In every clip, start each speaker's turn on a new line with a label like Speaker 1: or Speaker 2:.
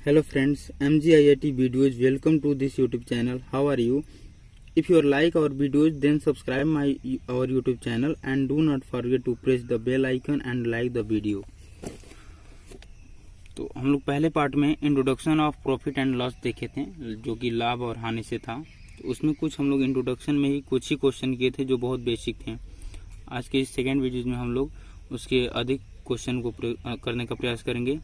Speaker 1: Hello friends, MGIIT videos. Welcome to this YouTube channel. How are you? If you like our videos, then subscribe our YouTube channel and do not forget to press the bell icon and like the video. तो हम लोग पहले part में introduction of profit and loss देखे थे, जो कि लाभ और हानि से था। तो उसमें कुछ हम लोग इंट्रोडक्शन में ही कुछ ही क्वेश्चन किए थे जो बहुत बेसिक थे। आज के इस सेकेंड वीडियो में हम लोग उसके अधिक क्वेश्चन को करने का प्रयास करेंगे।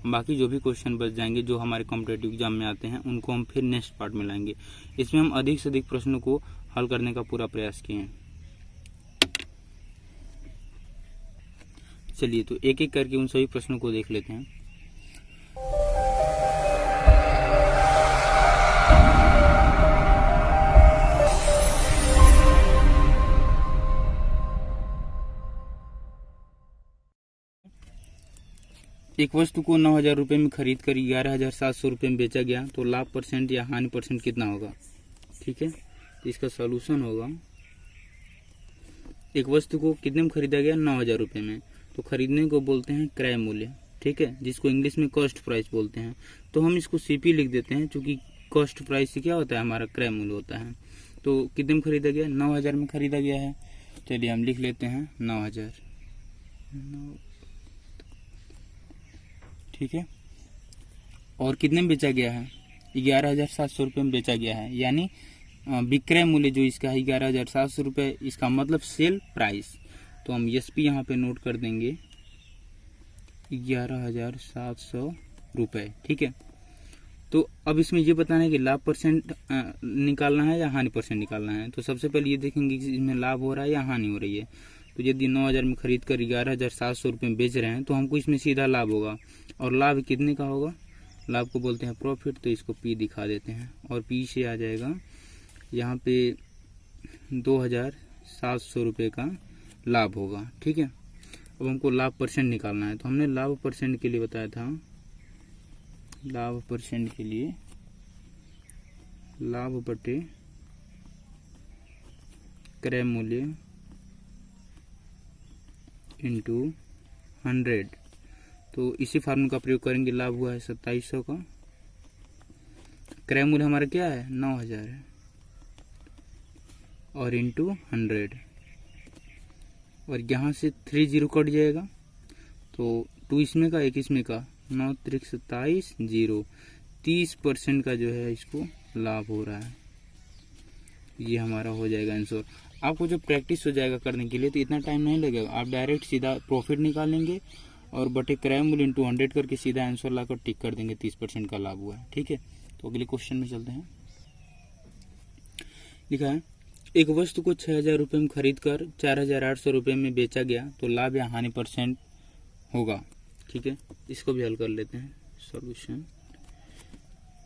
Speaker 1: बाकी जो भी क्वेश्चन बच जाएंगे जो हमारे कॉम्पिटेटिव एग्जाम में आते हैं उनको हम फिर नेक्स्ट पार्ट में लाएंगे। इसमें हम अधिक से अधिक प्रश्नों को हल करने का पूरा प्रयास किए हैं। चलिए तो एक एक करके उन सभी प्रश्नों को देख लेते हैं। एक वस्तु को 9,000 रुपये में खरीद कर 11,700 रुपये में बेचा गया तो लाभ परसेंट या हानि परसेंट कितना होगा। ठीक है, तो इसका सॉल्यूशन होगा, एक वस्तु को कितने में खरीदा गया 9,000 रुपये में, तो खरीदने को बोलते हैं क्रय मूल्य। ठीक है, जिसको इंग्लिश में कॉस्ट प्राइस बोलते हैं। तो हम इसको सीपी लिख देते हैं, क्योंकि कॉस्ट प्राइस से क्या होता है, हमारा क्रय मूल्य होता है। तो कितने में खरीदा गया, 9,000 में खरीदा गया है। चलिए हम लिख लेते हैं 9,000। ठीक है, और कितने में बेचा गया है, 11,700 रुपये में बेचा गया है। यानी विक्रय मूल्य जो इसका है 11,700 रुपये, इसका मतलब सेल प्राइस। तो हम एसपी यहाँ पे नोट कर देंगे 11,700 रुपये। ठीक है, तो अब इसमें ये बताना है कि लाभ परसेंट निकालना है या हानि परसेंट निकालना है। तो सबसे पहले ये देखेंगे कि इसमें लाभ हो रहा है या हानि हो रही है। तो यदि 9,000 में खरीद कर 11,700 रुपये में बेच रहे हैं तो हमको इसमें सीधा लाभ होगा। और लाभ कितने का होगा, लाभ को बोलते हैं प्रॉफिट। तो इसको पी दिखा देते हैं और पी से आ जाएगा यहाँ पे 2,700 रुपये का लाभ होगा। ठीक है, अब हमको लाभ परसेंट निकालना है। तो हमने लाभ परसेंट के लिए बताया था, लाभ परसेंट के लिए लाभ बटे क्रय मूल्य इंटू 100। तो इसी फार्मूला का प्रयोग करेंगे। लाभ हुआ है 2700 का, क्रय मूल्य हमारा क्या है 9,000 है, और इंटू 100। और यहाँ से 3 जीरो कट जाएगा, तो 2 इसमें का 1 इसमें का, 9 त्रिक 27 0, 30% का जो है इसको लाभ हो रहा है। ये हमारा हो जाएगा आंसर। आपको जो प्रैक्टिस हो जाएगा करने के लिए तो इतना टाइम नहीं लगेगा। आप डायरेक्ट सीधा प्रॉफिट निकालेंगे और बटे क्रय मूल्य इंटू 100 करके सीधा आंसर लाकर टिक कर देंगे, 30% का लाभ हुआ है। ठीक है, तो अगले क्वेश्चन में चलते हैं। लिखा है, एक वस्तु को 6,000 रुपये में खरीद कर 4,800 रुपये में बेचा गया तो लाभ या हानि परसेंट होगा। ठीक है, इसको भी हल कर लेते हैं। सॉल्यूशन,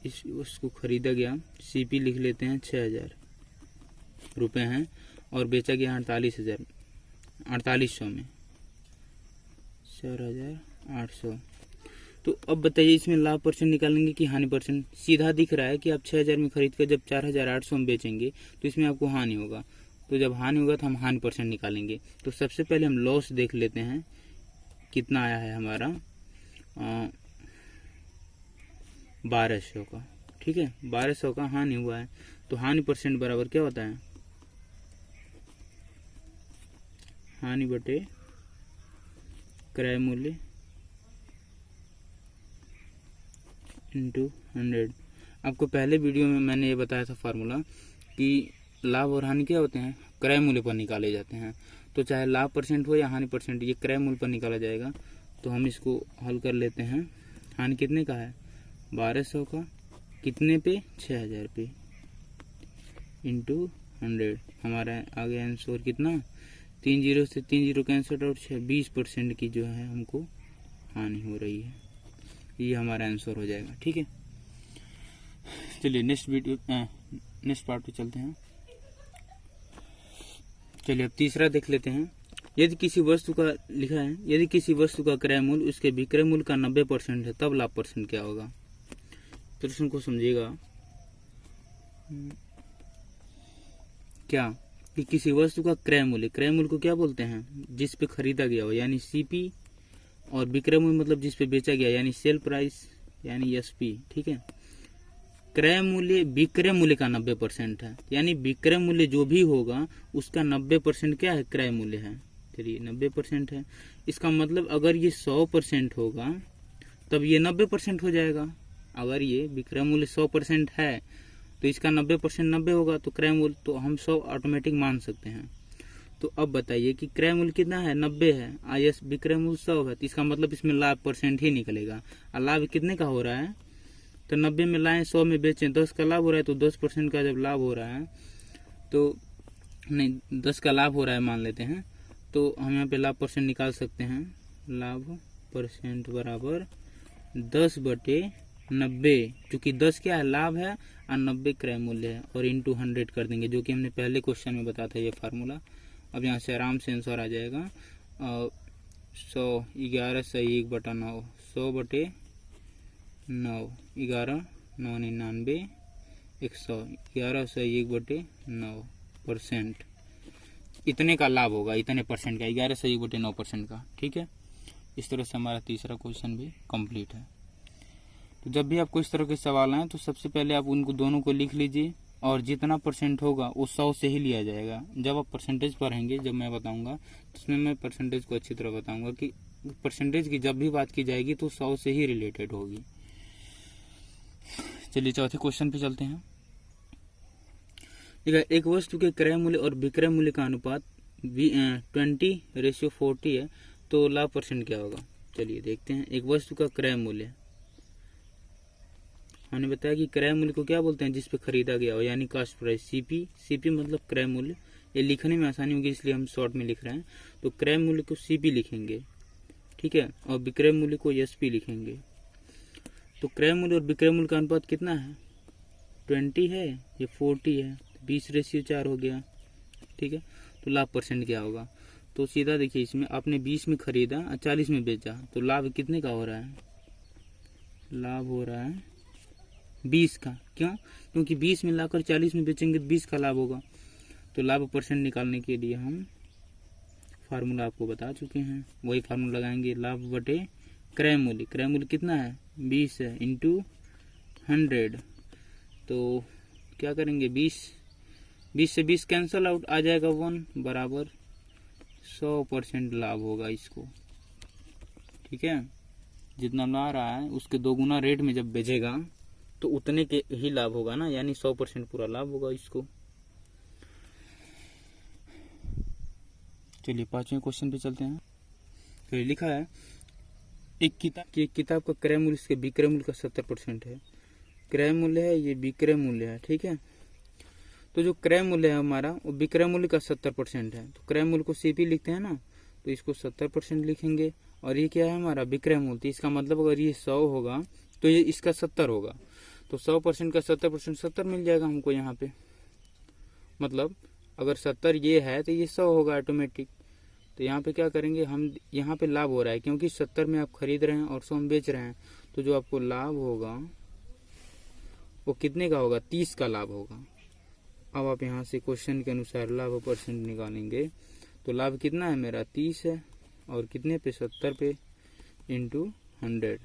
Speaker 1: इस वस्तु को खरीदा गया, सीपी लिख लेते हैं 6,000 रुपये हैं और बेचा गया 4800 में, 4,800। तो अब बताइए इसमें लाभ परसेंट निकालेंगे कि हानि परसेंट। सीधा दिख रहा है कि आप 6,000 में खरीद कर जब 4,800 में बेचेंगे तो इसमें आपको हानि होगा। तो जब हानि होगा तो हम हानि परसेंट निकालेंगे। तो सबसे पहले हम लॉस देख लेते हैं, कितना आया है हमारा 1,200 का। ठीक है, 1,200 का हानि हुआ है। तो हानि परसेंट बराबर क्या होता है, हानि बटे क्रय मूल्य इंटू 100। आपको पहले वीडियो में मैंने ये बताया था फार्मूला कि लाभ और हानि क्या होते हैं, क्रय मूल्य पर निकाले जाते हैं। तो चाहे लाभ परसेंट हो या हानि परसेंट, ये क्रय मूल्य पर निकाला जाएगा। तो हम इसको हल कर लेते हैं। हानि कितने का है 1,200 का, कितने पे 6,000 पे, इंटू 100। हमारा आ गया आंसर कितना, 3 जीरो से 3 जीरो कैंसिल और 20% की जो है हमको हानि हो रही है। ये हमारा आंसर हो जाएगा। ठीक है, चलिए नेक्स्ट पार्ट पे चलते हैं। चलिए अब तीसरा देख लेते हैं। यदि किसी वस्तु का लिखा है, यदि किसी वस्तु का क्रय मूल्य उसके विक्रय मूल्य का 90% है तब लाभ परसेंट क्या होगा। प्रश्न को समझिएगा, क्या कि किसी वस्तु का क्रय मूल्य को क्या बोलते हैं, जिस पे खरीदा गया हो, यानी सीपी, और विक्रय मूल्य मतलब जिस पे बेचा गया यानी सेल प्राइस। यानी एसपी, ठीक है। क्रय मूल्य विक्रय मूल्य का 90% है, यानी विक्रय मूल्य जो भी होगा उसका 90% क्या है, क्रय मूल्य है। चलिए 90% है, इसका मतलब अगर ये 100% होगा तब ये 90% हो जाएगा। अगर ये विक्रय मूल्य 100% है तो इसका 90% 90 होगा, तो क्रय मूल्य तो हम 100 ऑटोमेटिक मान सकते हैं। तो अब बताइए कि क्रय मूल्य कितना है, 90 है, आईएस विक्रय मूल्य 100 है, तो इसका मतलब इसमें लाभ % ही निकलेगा। और लाभ कितने का हो रहा है, तो 90 में लाएं 100 में बेचें, 10 का लाभ हो रहा है, तो 10% का जब लाभ हो रहा है तो नहीं 10 का लाभ हो रहा है मान लेते हैं, तो हम यहाँ पे लाभ % निकाल सकते हैं। लाभ % बराबर 10/90, चूंकि 10 क्या है, लाभ है, और 90 क्रय मूल्य है, और इंटू 100 कर देंगे, जो कि हमने पहले क्वेश्चन में बताया था ये फार्मूला। अब यहाँ से आराम से आंसर आ जाएगा 100 11 सही 1/9, 100/9, 11 9 99 100, 11 सही 1/9%, इतने का लाभ होगा, इतने % का, 11 सही 1/9% का, ठीक है। इस तरह से हमारा तीसरा क्वेश्चन भी कंप्लीट है। तो जब भी आपको इस तरह के सवाल आए तो सबसे पहले आप उनको दोनों को लिख लीजिए, और जितना % होगा वो 100 से ही लिया जाएगा। जब आप परसेंटेज पढ़ेंगे, जब मैं बताऊंगा तो उसमें मैं परसेंटेज को अच्छी तरह बताऊंगा कि परसेंटेज की जब भी बात की जाएगी तो 100 से ही रिलेटेड होगी। चलिए चौथे क्वेश्चन पे चलते हैं। एक वस्तु के क्रय मूल्य और विक्रय मूल्य का अनुपात 20:40 है, तो लाभ % क्या होगा। चलिए देखते हैं। एक वस्तु का क्रय मूल्य, हमने बताया कि क्रय मूल्य को क्या बोलते हैं, जिस पे खरीदा गया हो, यानी कास्ट प्राइस। सीपी मतलब क्रय मूल्य। ये लिखने में आसानी होगी इसलिए हम शॉर्ट में लिख रहे हैं। तो क्रय मूल्य को सीपी लिखेंगे, ठीक है, और विक्रय मूल्य को एसपी लिखेंगे। तो क्रय मूल्य और विक्रय मूल्य का अनुपात कितना है, 20 है, ये 40 है, 20:4 हो गया, ठीक है। तो लाभ % क्या होगा, तो सीधा देखिए, इसमें आपने 20 में खरीदा और 40 में बेचा, तो लाभ कितने का हो रहा है, लाभ हो रहा है 20 का। क्यों, क्योंकि 20 में लाकर 40 में बेचेंगे तो 20 का लाभ होगा। तो लाभ % निकालने के लिए हम फार्मूला आपको बता चुके हैं, वही फार्मूला लगाएंगे, लाभ बटे क्रय मूल्य। क्रय मूल्य कितना है, 20 है, इंटू 100। तो क्या करेंगे, 20 से 20 कैंसल आउट, आ जाएगा 1 बराबर 100% लाभ होगा इसको, ठीक है। जितना ला रहा है उसके 2 गुना रेट में जब बेचेगा तो उतने के ही लाभ होगा ना, यानी 100% पूरा लाभ होगा इसको। चलिए 5वें क्वेश्चन पे चलते हैं। तो लिखा है एक किताब का क्रय मूल्य इसके विक्रय मूल्य का 70% है। क्रय मूल्य है, ये विक्रय मूल्य है, ठीक है। तो जो क्रय मूल्य है हमारा वो विक्रय मूल्य का 70% है, तो क्रय मूल्य को सीपी लिखते हैं ना, तो इसको 70% लिखेंगे। और ये क्या है हमारा विक्रय मूल्य, तो इसका मतलब अगर ये 100 होगा तो ये इसका 70 होगा, तो 100% का 70% 70 मिल जाएगा हमको यहाँ पे। मतलब अगर 70 ये है तो ये 100 होगा ऑटोमेटिक। तो यहाँ पे क्या करेंगे हम, यहाँ पे लाभ हो रहा है क्योंकि 70 में आप खरीद रहे हैं और 100 में बेच रहे हैं, तो जो आपको लाभ होगा वो कितने का होगा, 30 का लाभ होगा। अब आप यहाँ से क्वेश्चन के अनुसार लाभ % निकालेंगे, तो लाभ कितना है मेरा 30 है, और कितने पे 70 पे, इंटू 100।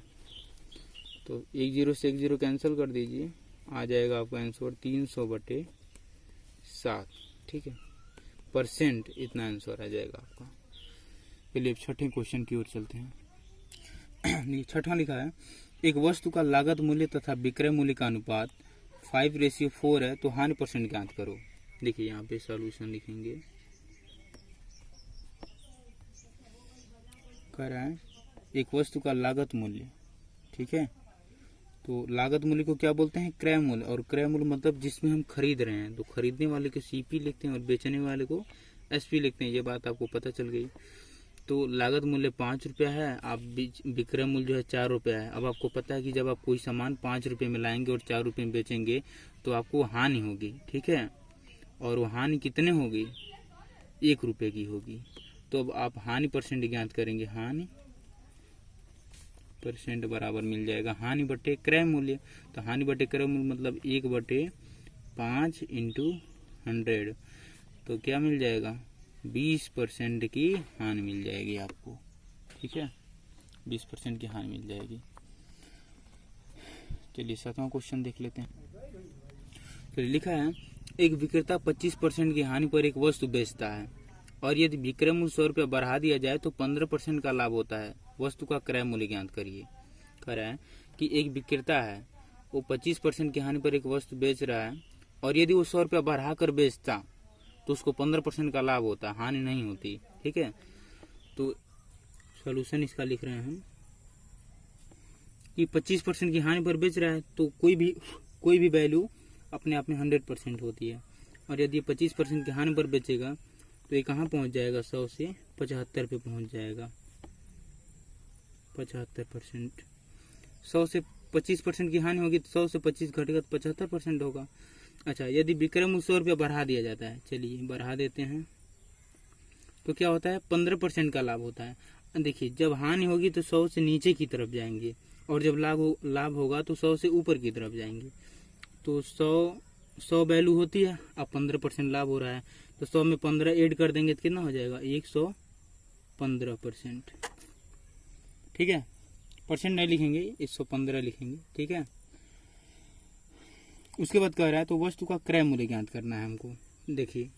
Speaker 1: तो 1 0 से 1 0 कैंसिल कर दीजिए, आ जाएगा आपका आंसर 300/7, ठीक है, % इतना आंसर आ जाएगा आपका। चलिए अब छठे क्वेश्चन की ओर चलते हैं। छठा लिखा है एक वस्तु का लागत मूल्य तथा विक्रय मूल्य का अनुपात 5:4 है, तो हानि % ज्ञात करो। देखिए यहाँ पे सॉल्यूशन लिखेंगे, कह रहा है एक वस्तु का लागत मूल्य, ठीक है। तो लागत मूल्य को क्या बोलते हैं, क्रय मूल्य। और क्रय मूल्य मतलब जिसमें हम खरीद रहे हैं, तो खरीदने वाले को सीपी लिखते हैं और बेचने वाले को एसपी लिखते हैं। ये बात आपको पता चल गई। तो लागत मूल्य 5 रुपया है, आप विक्रय मूल्य जो है 4 रुपया है। अब आपको पता है कि जब आप कोई सामान 5 रुपये में लाएंगे और 4 रुपये में बेचेंगे तो आपको हानि होगी, ठीक है। और वो हानि कितने होगी, 1 रुपये की होगी। तो अब आप हानि % ज्ञात करेंगे, हानि % बराबर मिल जाएगा हानि बटे क्रय मूल्य। तो हानि बटे क्रय मूल्य मतलब 1/5 इंटू 100, तो क्या मिल जाएगा 20% की हानि मिल जाएगी आपको, ठीक है, 20% की हानि मिल जाएगी। चलिए 7वां क्वेश्चन देख लेते हैं। चलिए लिखा है, एक विक्रेता 25% की हानि पर एक वस्तु बेचता है और यदि विक्रय मूल्य 100 रुपया बढ़ा दिया जाए तो 15% का लाभ होता है। वस्तु का क्रय मूल्य ज्ञात करिए। कह रहा है कि एक विक्रेता है, वो 25% की हानि पर एक वस्तु बेच रहा है और यदि वो 100 रुपया बढ़ा कर बेचता तो उसको 15% का लाभ होता, हानि नहीं होती। ठीक है, तो सॉल्यूशन इसका लिख रहे हैं हम कि 25% की हानि पर बेच रहा है तो कोई भी वैल्यू अपने आप में 100% होती है, और यदि 25% की हानि पर बेचेगा तो ये कहाँ पहुंच जाएगा, 100 से 75 पे पहुंच जाएगा। 75%, 100 से 25% की हानि होगी तो 100 से 25 घटेगा तो 75% होगा। अच्छा, यदि विक्रय मूल्य 100 रुपया बढ़ा दिया जाता है, चलिए बढ़ा देते हैं, तो क्या होता है, 15% का लाभ होता है। देखिए, जब हानि होगी तो 100 से नीचे की तरफ जाएंगे और जब लाभ होगा तो 100 से ऊपर की तरफ जाएंगे। तो 100 वैल्यू होती है, अब 15% लाभ हो रहा है तो 100 में 15 ऐड कर देंगे तो कितना हो जाएगा, 115%। ठीक है, परसेंट नहीं लिखेंगे, 115 लिखेंगे। ठीक है, उसके बाद कह रहा है तो वस्तु का क्रय मूल्य ज्ञात करना है हमको। देखिए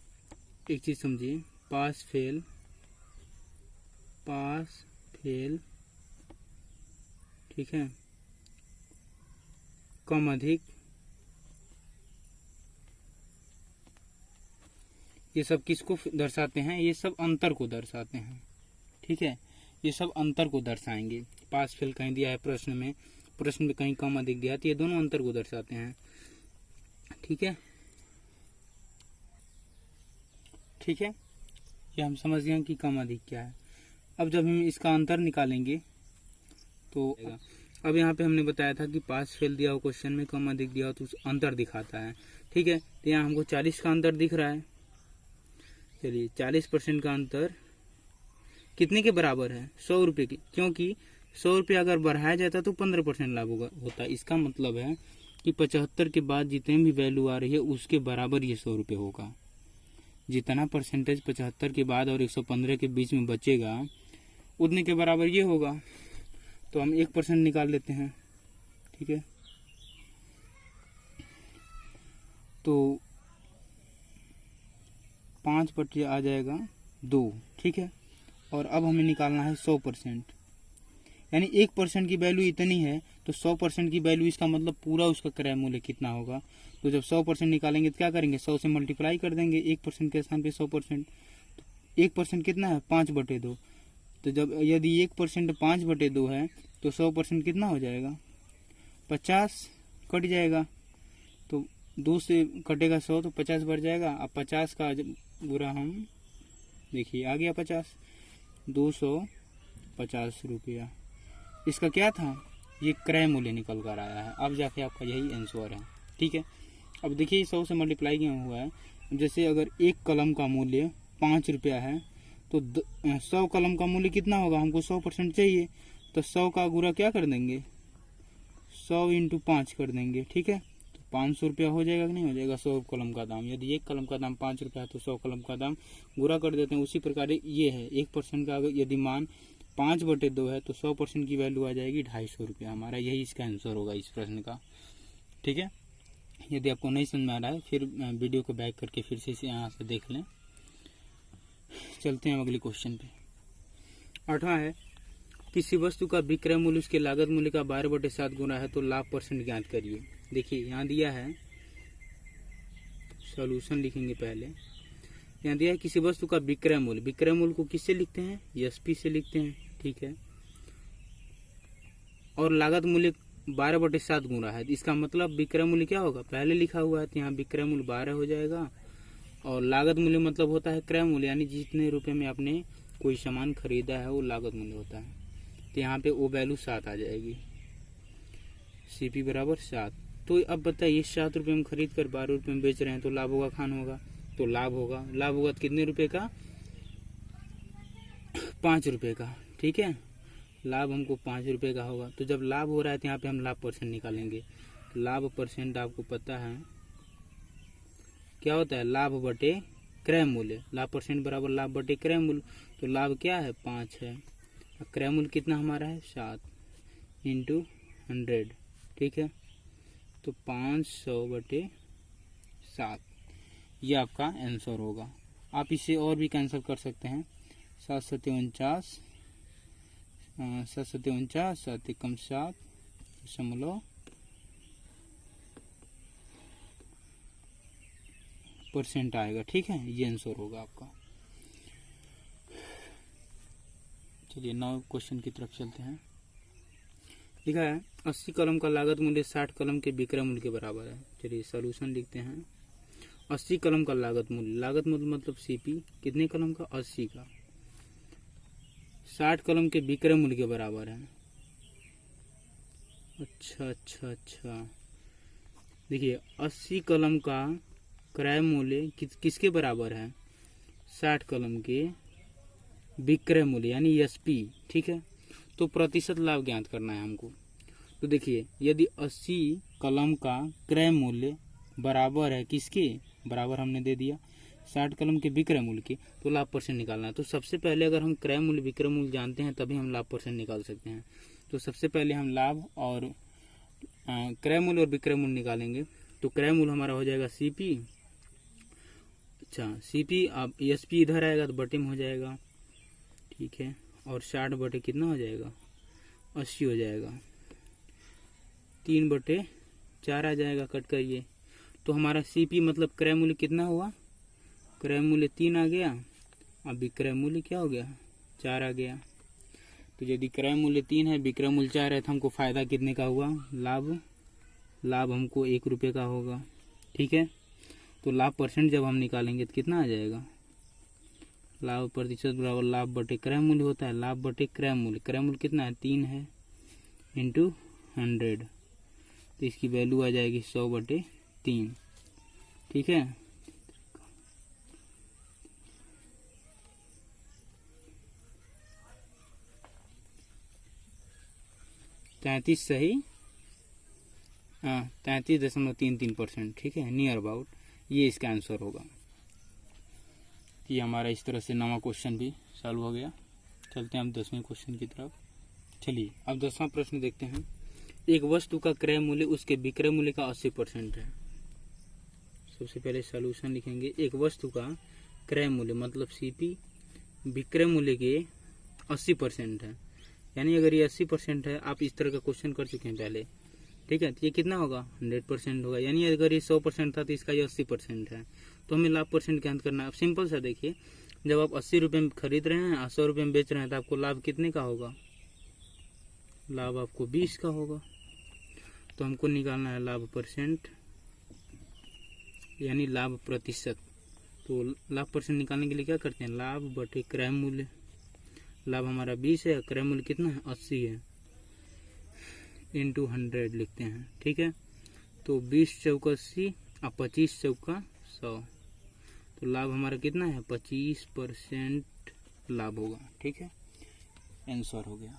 Speaker 1: एक चीज समझिए, पास फेल, ठीक है, कम अधिक, ये सब किसको दर्शाते हैं, ये सब अंतर को दर्शाते हैं। ठीक है, ये सब अंतर को दर्शाएंगे। पास फेल कहीं दिया है प्रश्न में कहीं कम अधिक दिया है, तो ये दोनों अंतर को दर्शाते हैं। ठीक है, ये हम समझ गए कि कम अधिक क्या है। अब जब हम इसका अंतर निकालेंगे तो अब यहाँ पे हमने बताया था कि पास फेल दिया हो क्वेश्चन में, कम अधिक दिया हो तो अंतर दिखाता है। ठीक है, तो यहाँ हमको 40 का अंतर दिख रहा है। चलिए 40% का अंतर कितने के बराबर है, 100 रुपये की, क्योंकि 100 रुपये अगर बढ़ाया जाता तो 15% लाभ होता। इसका मतलब है कि 75 के बाद जितने भी वैल्यू आ रही है उसके बराबर ये 100 रुपये होगा। जितना परसेंटेज 75 के बाद और 115 के बीच में बचेगा उतने के बराबर ये होगा। तो हम 1% निकाल लेते हैं। ठीक है, तो 5 बटे आ जाएगा 2। ठीक है, और अब हमें निकालना है 100%, यानी 1% की वैल्यू इतनी है तो 100% की वैल्यू, इसका मतलब पूरा उसका क्रय मूल्य कितना होगा। तो जब 100% निकालेंगे तो क्या करेंगे, 100 से मल्टीप्लाई कर देंगे 1% के स्थान पे 100%। तो 1% कितना है, 5/2। तो जब यदि 1% 5/2 है तो 100% कितना हो जाएगा, 50 कट जाएगा। तो 2 से कटेगा 100 तो 50 बढ़ जाएगा। अब 50 का बुरा हम देखिए आ गया 50, 250 रुपया। इसका क्या था, ये क्रय मूल्य निकल कर आया है। अब जाके आपका यही आंसर है। ठीक है, अब देखिए 100 से मल्टीप्लाई क्यों हुआ है। जैसे अगर एक कलम का मूल्य 5 रुपया है तो 100 कलम का मूल्य कितना होगा, हमको 100% चाहिए तो 100 का गुणा क्या कर देंगे, 100 × 5 कर देंगे। ठीक है, तो 500 रुपया हो जाएगा कि नहीं हो जाएगा 100 कलम का दाम। यदि एक कलम का दाम 5 रुपया है तो 100 कलम का दाम गुणा कर देते हैं। उसी प्रकार ये है 1% का अगर यदि मान 5/2 है तो 100% की वैल्यू आ जाएगी 250 रुपया। हमारा यही इसका आंसर होगा इस प्रश्न का। ठीक है, यदि आपको नहीं समझ में आ रहा है फिर वीडियो को बैक करके फिर से यहाँ से देख लें। चलते हैं अगले क्वेश्चन पे। 8वां है, किसी वस्तु का विक्रय मूल्य उसके लागत मूल्य का 12/7 गुना है तो लाभ % ज्ञात करिए। देखिए यहाँ दिया है, सॉल्यूशन लिखेंगे पहले। यहाँ दिया है किसी वस्तु का विक्रय मूल्य को किससे लिखते हैं, एसपी से लिखते हैं। ठीक है, और लागत मूल्य 12/7 गुना है। इसका मतलब विक्रय मूल्य क्या होगा, पहले लिखा हुआ है तो यहाँ विक्रय मूल्य 12 हो जाएगा, और लागत मूल्य मतलब होता है क्रय मूल्य, यानी जितने रुपए में आपने कोई सामान खरीदा है वो लागत मूल्य होता है। तो यहाँ पे वो वैल्यू 7 आ जाएगी, CP बराबर 7। तो अब बताइए 7 रुपये में खरीद कर 12 रुपये में बेच रहे हैं तो लाभ होगा खान होगा, तो लाभ होगा तो कितने रुपए का, 5 रुपये का। ठीक है, लाभ हमको 5 रुपये का होगा। तो जब लाभ हो रहा है तो यहाँ पे हम लाभ % निकालेंगे। लाभ % आपको पता है क्या होता है, लाभ बटे क्रय मूल्य। लाभ % बराबर लाभ बटे क्रय मूल्य। तो लाभ क्या है, 5 है, क्रय मूल्य कितना हमारा है, 7 × 100। ठीक है, तो 500/7 ये आपका आंसर होगा। आप इसे और भी कैंसिल कर सकते हैं। 7×7 = 7 आएगा। ठीक है, ये आंसर होगा आपका। चलिए 9 क्वेश्चन की तरफ चलते हैं। लिखा है 80 कलम का लागत मूल्य 60 कलम के विक्रय मूल्य के बराबर है। चलिए सॉल्यूशन लिखते हैं। 80 कलम का लागत मूल्य मतलब सीपी कितने कलम का, 80 का, 60 कलम के विक्रय मूल्य के बराबर है। अच्छा, देखिए 80 कलम का क्रय मूल्य किसके बराबर है, 60 कलम के विक्रय मूल्य यानी एसपी। ठीक है, तो प्रतिशत लाभ ज्ञात करना है हमको। तो देखिए यदि 80 कलम का क्रय मूल्य बराबर है किसके बराबर, हमने दे दिया 60 कलम के विक्रय मूल्य के, तो लाभ परसेंट निकालना है। तो सबसे पहले अगर हम क्रय मूल्य विक्रय मूल्य जानते हैं तभी हम लाभ परसेंट निकाल सकते हैं। तो सबसे पहले हम लाभ और क्रय मूल्य और विक्रय मूल्य निकालेंगे। तो क्रय मूल्य हमारा हो जाएगा सीपी। अच्छा सीपी, अब एसपी इधर आएगा तो बटे में हो जाएगा। ठीक है, और 60 बटे कितना हो जाएगा, 80 हो जाएगा। 3/4 आ जाएगा, कट करिए। तो हमारा सीपी मतलब क्रय मूल्य कितना हुआ, क्रय मूल्य 3 आ गया। अब विक्रय मूल्य क्या हो गया, 4 आ गया। तो यदि क्रय मूल्य 3 है, विक्रय मूल्य 4 है, तो हमको फायदा कितने का हुआ, लाभ हमको 1 रुपये का होगा। ठीक है, तो लाभ परसेंट जब हम निकालेंगे तो कितना आ जाएगा, लाभ प्रतिशत बराबर लाभ बटे क्रय मूल्य होता है। लाभ बटे क्रय मूल्य कितना है, 3 है, इंटू 100, तो इसकी वैल्यू आ जाएगी 100/3। ठीक है, तैंतीस सही, 33.33%। ठीक है, नियर अबाउट ये इसका आंसर होगा। ये हमारा इस तरह से 9वां क्वेश्चन भी सॉल्व हो गया। चलते हैं हम 10वें क्वेश्चन की तरफ। चलिए अब 10वां प्रश्न देखते हैं। एक वस्तु का क्रय मूल्य उसके विक्रय मूल्य का 80% है। सबसे पहले सॉल्यूशन लिखेंगे। एक वस्तु का क्रय मूल्य मतलब सीपी विक्रय मूल्य के 80% है, यानी अगर ये 80% है, आप इस तरह का क्वेश्चन कर चुके हैं पहले। ठीक है, तो ये कितना होगा, 100% होगा। यानी अगर ये 100% था तो इसका ये 80% है। तो हमें लाभ परसेंट ज्ञात करना है। अब सिंपल सा देखिए, जब आप 80 रुपये में खरीद रहे हैं और 100 रुपये में बेच रहे हैं तो आपको लाभ कितने का होगा, लाभ आपको 20 का होगा। तो हमको निकालना है लाभ परसेंट यानी लाभ प्रतिशत। तो लाभ परसेंट निकालने के लिए क्या करते हैं, लाभ बटे क्रय मूल्य। लाभ हमारा 20 है, क्रय मूल्य कितना है, 80 है, इंटू 100 लिखते हैं। ठीक है, तो 20 चौका 80 और 25 चौका 100, तो लाभ हमारा कितना है, 25% लाभ होगा। ठीक है, आंसर हो गया।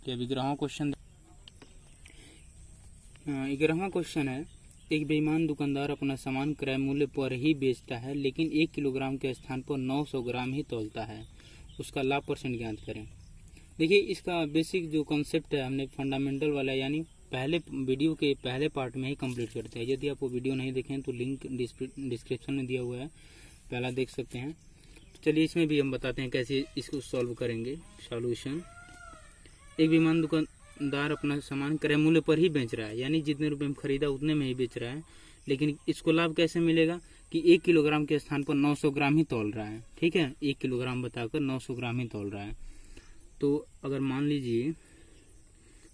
Speaker 1: क्या 11वां क्वेश्चन, 11वां क्वेश्चन है। एक बेईमान दुकानदार अपना सामान क्रय मूल्य पर ही बेचता है, लेकिन 1 किलोग्राम के स्थान पर 900 ग्राम ही तौलता है। उसका लाभ परसेंट ज्ञात करें। देखिए इसका बेसिक जो कॉन्सेप्ट है हमने फंडामेंटल वाला यानी पहले वीडियो के पहले पार्ट में ही कंप्लीट करते हैं। यदि आप वो वीडियो नहीं देखें तो लिंक डिस्क्रिप्शन में दिया हुआ है, पहला देख सकते हैं। तो चलिए इसमें भी हम बताते हैं कैसे इसको सॉल्व करेंगे। सॉल्यूशन, एक बेईमान दुकानदार अपना सामान क्रय मूल्य पर ही बेच रहा है, यानी जितने रुपए में खरीदा उतने में ही बेच रहा है, लेकिन इसको लाभ कैसे मिलेगा कि 1 किलोग्राम के स्थान पर 900 ग्राम ही तौल रहा है। ठीक है, 1 किलोग्राम बताकर 900 ग्राम ही तौल रहा है। तो अगर मान लीजिए,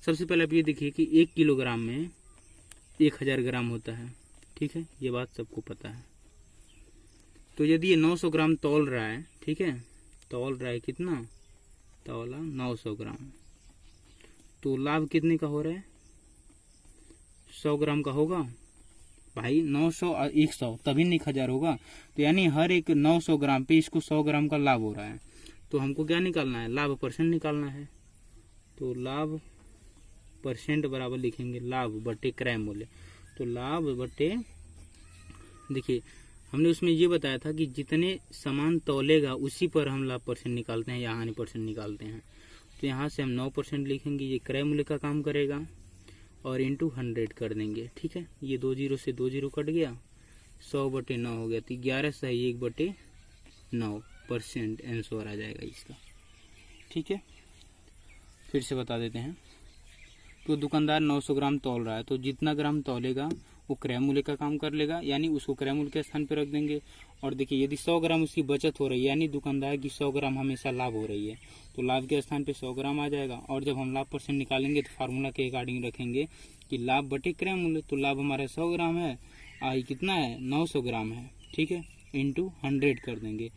Speaker 1: सबसे पहले आप ये देखिए कि 1 किलोग्राम में 1000 ग्राम होता है। ठीक है, ये बात सबको पता है। तो यदि ये 900 ग्राम तौल रहा है, ठीक है, तौल रहा है कितना, तौला 900 ग्राम, तो लाभ कितने का हो रहा है, 100 ग्राम का होगा भाई। 900 और 100 तभी 1000 होगा। तो यानी हर एक 900 ग्राम पे इसको 100 ग्राम का लाभ हो रहा है। तो हमको क्या निकालना है, लाभ परसेंट निकालना है। तो लाभ परसेंट बराबर लिखेंगे लाभ बटे क्रय मूल्य। तो लाभ बटे, देखिए हमने उसमें ये बताया था कि जितने सामान तौलेगा उसी पर हम लाभ परसेंट निकालते हैं या हानि परसेंट निकालते हैं। तो यहाँ से हम 9% लिखेंगे, ये क्रय मूल्य का काम करेगा, और इंटू 100 कर देंगे। ठीक है, ये 2 जीरो से 2 जीरो कट गया, 100/9 हो गया, तो 11/1/9% आंसर आ जाएगा इसका। ठीक है, फिर से बता देते हैं। तो दुकानदार 900 ग्राम तौल रहा है, तो जितना ग्राम तौलेगा वो क्रय मूल्य का काम कर लेगा, यानी उसको क्रय मूल्य के स्थान पर रख देंगे। और देखिए यदि 100 ग्राम उसकी बचत हो रही है, यानी दुकानदार की 100 ग्राम हमेशा लाभ हो रही है, तो लाभ के स्थान पे 100 ग्राम आ जाएगा। और जब हम लाभ % निकालेंगे तो फार्मूला के अकॉर्डिंग रखेंगे कि लाभ बटे क्रय मूल्य, तो लाभ हमारा 100 ग्राम है, आई कितना है 900 ग्राम है। ठीक है, इंटू 100 कर देंगे।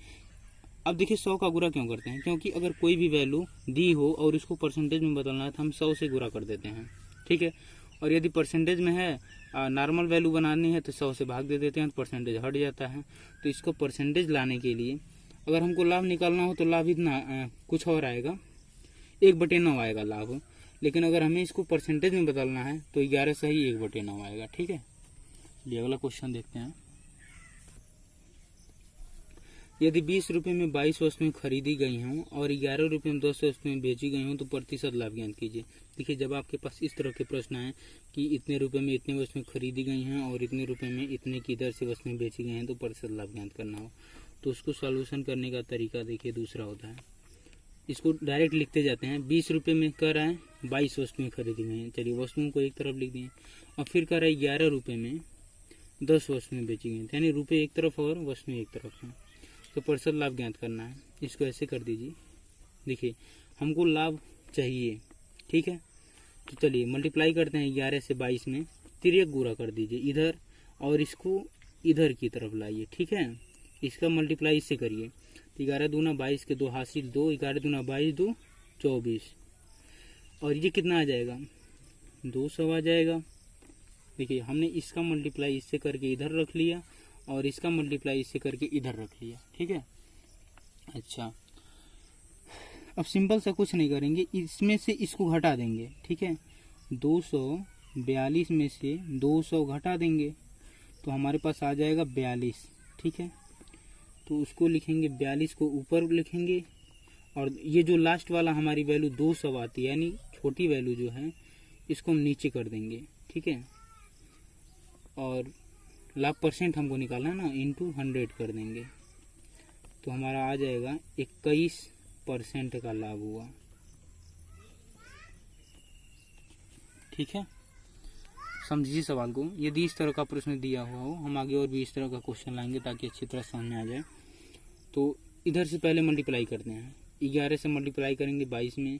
Speaker 1: अब देखिए 100 का गुणा क्यों करते हैं, क्योंकि अगर कोई भी वैल्यू दी हो और उसको परसेंटेज में बदलना है तो हम 100 से गुणा कर देते हैं। ठीक है, और यदि परसेंटेज में है, नॉर्मल वैल्यू बनानी है तो 100 से भाग दे देते हैं, तो परसेंटेज हट जाता है। तो इसको परसेंटेज लाने के लिए अगर हमको लाभ निकालना हो तो लाभ इतना कुछ और आएगा, 1/9 आएगा लाभ। लेकिन अगर हमें इसको परसेंटेज में बदलना है तो 11 से ही 1/9 आएगा। ठीक है, ये अगला क्वेश्चन देखते हैं। यदि 20 रुपये में 22 वस्तुएं खरीदी गई हों और 11 रुपये में 10 वस्तुएं बेची गई हों तो प्रतिशत लाभ ज्ञात कीजिए। देखिए जब आपके पास इस तरह के प्रश्न आए कि इतने रुपए में इतनी वस्तुएं खरीदी गई हैं और इतने रुपए में इतने की दर से वस्तुएं बेची गई हैं तो प्रतिशत लाभ ज्ञात करना हो, तो उसको सॉल्यूशन करने का तरीका देखिए दूसरा होता है। इसको डायरेक्ट लिखते जाते हैं। 20 रुपये में कह रहा है 22 वस्तुएं खरीदी गई हैं, चलिए वस्तुओं को एक तरफ लिख दिए। और फिर कह रहा है 11 रुपये में 10 वस्तुएं बेची गई, यानी रुपये एक तरफ और वस्तुएं एक तरफ हैं, तो प्रतिशत लाभ ज्ञात करना है। इसको ऐसे कर दीजिए। देखिए हमको लाभ चाहिए, ठीक है, तो चलिए मल्टीप्लाई करते हैं 11 से 22 में, तिर्यक गुणा कर दीजिए इधर और इसको इधर की तरफ लाइए। ठीक है, इसका मल्टीप्लाई इससे करिए, तो 11 दूना 22 के 2 हासिल 2, 11 दूना 22 2 24, और ये कितना आ जाएगा 200 आ जाएगा। देखिए हमने इसका मल्टीप्लाई इससे करके इधर रख लिया और इसका मल्टीप्लाई इससे करके इधर रख लिया। ठीक है, अच्छा अब सिंपल सा कुछ नहीं करेंगे, इसमें से इसको घटा देंगे। ठीक है, 242 में से 200 घटा देंगे तो हमारे पास आ जाएगा 42। ठीक है, तो उसको लिखेंगे 42 को ऊपर लिखेंगे और ये जो लास्ट वाला हमारी वैल्यू 200 आती है, यानी छोटी वैल्यू जो है इसको हम नीचे कर देंगे। ठीक है, और लाभ % हमको निकालना है ना, इंटू 100 कर देंगे तो हमारा आ जाएगा 21% का लाभ हुआ। ठीक है, समझिए सवाल को। यदि इस तरह का प्रश्न दिया हुआ हो, हम आगे और भी इस तरह का क्वेश्चन लाएंगे ताकि अच्छी तरह समझ में आ जाए। तो इधर से पहले मल्टीप्लाई करते हैं, 11 से मल्टीप्लाई करेंगे 22 में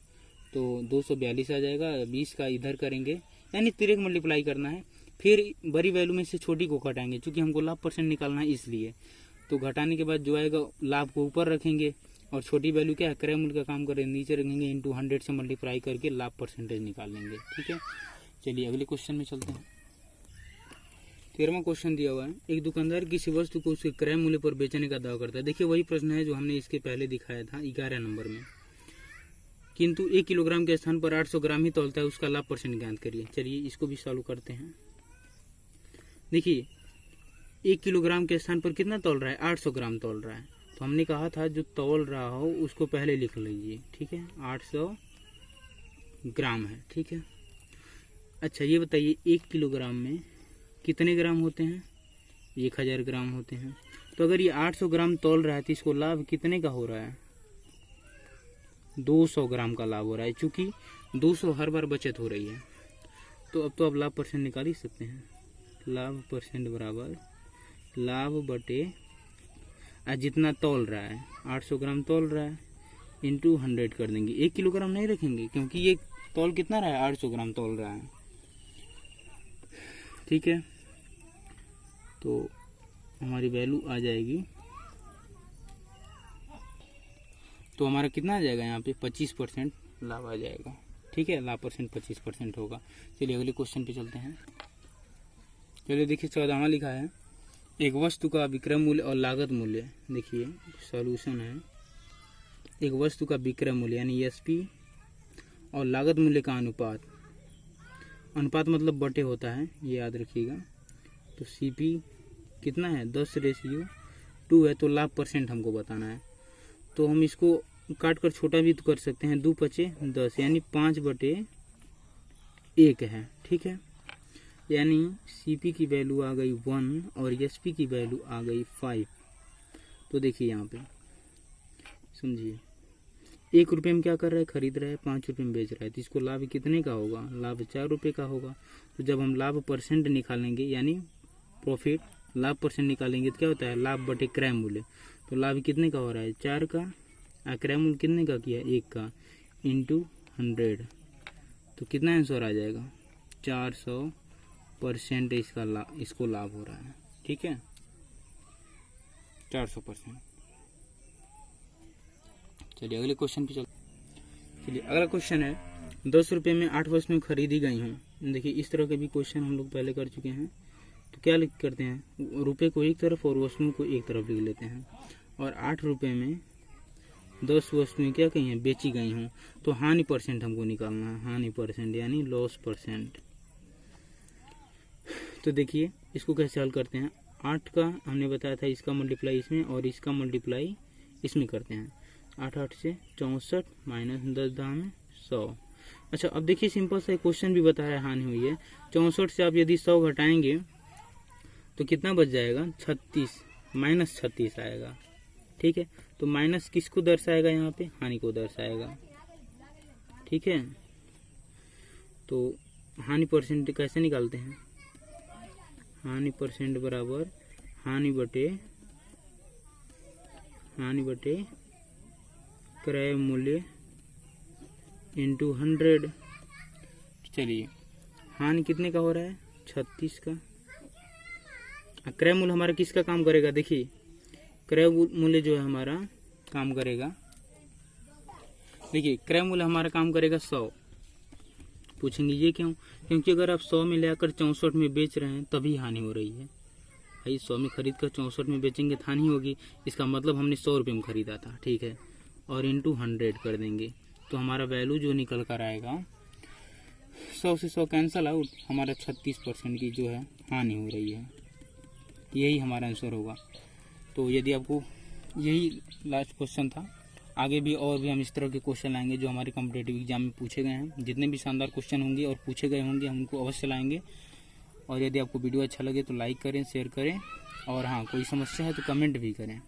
Speaker 1: तो 242 आ जाएगा, 20 का इधर करेंगे, यानी तिर्यक मल्टीप्लाई करना है। फिर बड़ी वैल्यू में से छोटी को घटाएंगे, क्योंकि हमको लाभ % निकालना है इसलिए। तो घटाने के बाद जो आएगा लाभ को ऊपर रखेंगे और छोटी वैल्यू क्या है क्रय मूल्य का काम करें नीचे रखेंगे, इंटू 100 से मल्टीप्लाई करके लाभ % निकाल लेंगे। ठीक है, चलिए अगले क्वेश्चन में चलते हैं। 13वां क्वेश्चन दिया हुआ है, एक दुकानदार किसी वस्तु को उसके क्रय मूल्य पर बेचने का दावा करता है। देखिए वही प्रश्न है जो हमने इसके पहले दिखाया था 11 नंबर में, किंतु 1 किलोग्राम के स्थान पर 800 ग्राम ही तौलता है, उसका लाभ % ज्ञात करिए। चलिए इसको भी सॉल्व करते हैं। देखिए 1 किलोग्राम के स्थान पर कितना तौल रहा है, 800 ग्राम तौल रहा है, तो हमने कहा था जो तौल रहा हो उसको पहले लिख लीजिए। ठीक है, 800 ग्राम है। ठीक है, अच्छा ये बताइए 1 किलोग्राम में कितने ग्राम होते हैं, 1000 ग्राम होते हैं। तो अगर ये 800 ग्राम तौल रहा है तो इसको लाभ कितने का हो रहा है, 200 ग्राम का लाभ हो रहा है। चूंकि 200 हर बार बचत हो रही है, तो अब तो आप लाभ % निकाल ही सकते हैं। लाभ % बराबर लाभ बटे जितना तौल रहा है, 800 ग्राम तौल रहा है, इंटू 100 कर देंगे। 1 किलोग्राम नहीं रखेंगे क्योंकि ये तौल कितना रहा है, 800 ग्राम तौल रहा है। ठीक है, तो हमारी वैल्यू आ जाएगी, तो हमारा कितना आ जाएगा यहाँ पे 25% लाभ आ जाएगा। ठीक है, लाभ % 25% होगा। चलिए अगले क्वेश्चन पे चलते हैं। चलिए देखिए 14वां लिखा है, एक वस्तु का विक्रय मूल्य और लागत मूल्य। देखिए सॉल्यूशन है, एक वस्तु का विक्रय मूल्य यानी SP और लागत मूल्य का अनुपात, अनुपात मतलब बटे होता है, ये याद रखिएगा। तो CP कितना है 10:2 है, तो लाभ % हमको बताना है। तो हम इसको काट कर छोटा भी तो कर सकते हैं, 2 × 5 = 10, यानी 5/10 1 है, ठीक है। यानी CP की वैल्यू आ गई 1 और SP की वैल्यू आ गई 5। तो देखिए यहाँ पे समझिए, 1 रुपये में क्या कर रहा है, खरीद रहा है, 5 रुपये में बेच रहा है, तो इसको लाभ कितने का होगा, लाभ 4 रुपये का होगा। तो जब हम लाभ परसेंट निकालेंगे यानी प्रॉफिट लाभ परसेंट निकालेंगे तो क्या होता है, लाभ बटे क्रय मूल्य। तो लाभ कितने का हो रहा है, 4 का, क्रय मूल्य कितने का किया, 1 का, इंटू 100। तो कितना आंसर आ जाएगा, 400% इसको लाभ हो रहा है, ठीक है, 400%। चलिए अगले क्वेश्चन पे चलो। चलिए अगला क्वेश्चन है, 10 रुपये में 8 वस्तुएं खरीदी गई हूँ। देखिए इस तरह के भी क्वेश्चन हम लोग पहले कर चुके हैं। तो क्या लिख करते हैं, रुपये को एक तरफ और वस्तुओं को एक तरफ लिख लेते हैं। और 8 रुपये में 10 वस्तुएं क्या कही हैं, बेची गई हूँ। तो हानि परसेंट हमको निकालना है, हानि परसेंट यानी लॉस परसेंट। तो देखिए इसको कैसे हल करते हैं, 8 का हमने बताया था, इसका मल्टीप्लाई इसमें और इसका मल्टीप्लाई इसमें करते हैं। 8 8 से 64 माइनस 10 10 में 100। अच्छा अब देखिए सिंपल सा क्वेश्चन भी बता रहा है हानि हुई है। 64 से आप यदि 100 घटाएंगे तो कितना बच जाएगा, 36 माइनस 36 आएगा, ठीक है। तो माइनस किसको दर्शाएगा, यहाँ पे हानि को दर्शाएगा, ठीक है। तो हानि परसेंट कैसे निकालते हैं, हानि परसेंट बराबर हानि बटे क्रय मूल्य इंटू 100। चलिए हानि कितने का हो रहा है, 36 का। क्रय मूल्य हमारा किसका काम करेगा, देखिए क्रय मूल्य जो है हमारा काम करेगा, देखिए क्रय मूल्य हमारा काम करेगा 100। पूछेंगे ये क्यों, क्योंकि अगर आप 100 में ले आकर 64 में बेच रहे हैं तभी हानि हो रही है भाई। 100 में खरीद कर 64 में बेचेंगे तो हानि होगी, इसका मतलब हमने 100 रुपये में खरीदा था, ठीक है। और इंटू 100 कर देंगे तो हमारा वैल्यू जो निकल कर आएगा, 100 से 100 कैंसिल आउट, हमारा 36% की जो है हानि हो रही है। यही हमारा आंसर होगा। तो यदि आपको यही लास्ट क्वेश्चन था, आगे भी और भी हम इस तरह के क्वेश्चन लाएंगे जो हमारे कॉम्पिटिटिव एग्जाम में पूछे गए हैं। जितने भी शानदार क्वेश्चन होंगे और पूछे गए होंगे हम उनको अवश्य लाएंगे। और यदि आपको वीडियो अच्छा लगे तो लाइक करें, शेयर करें, और हाँ कोई समस्या है तो कमेंट भी करें।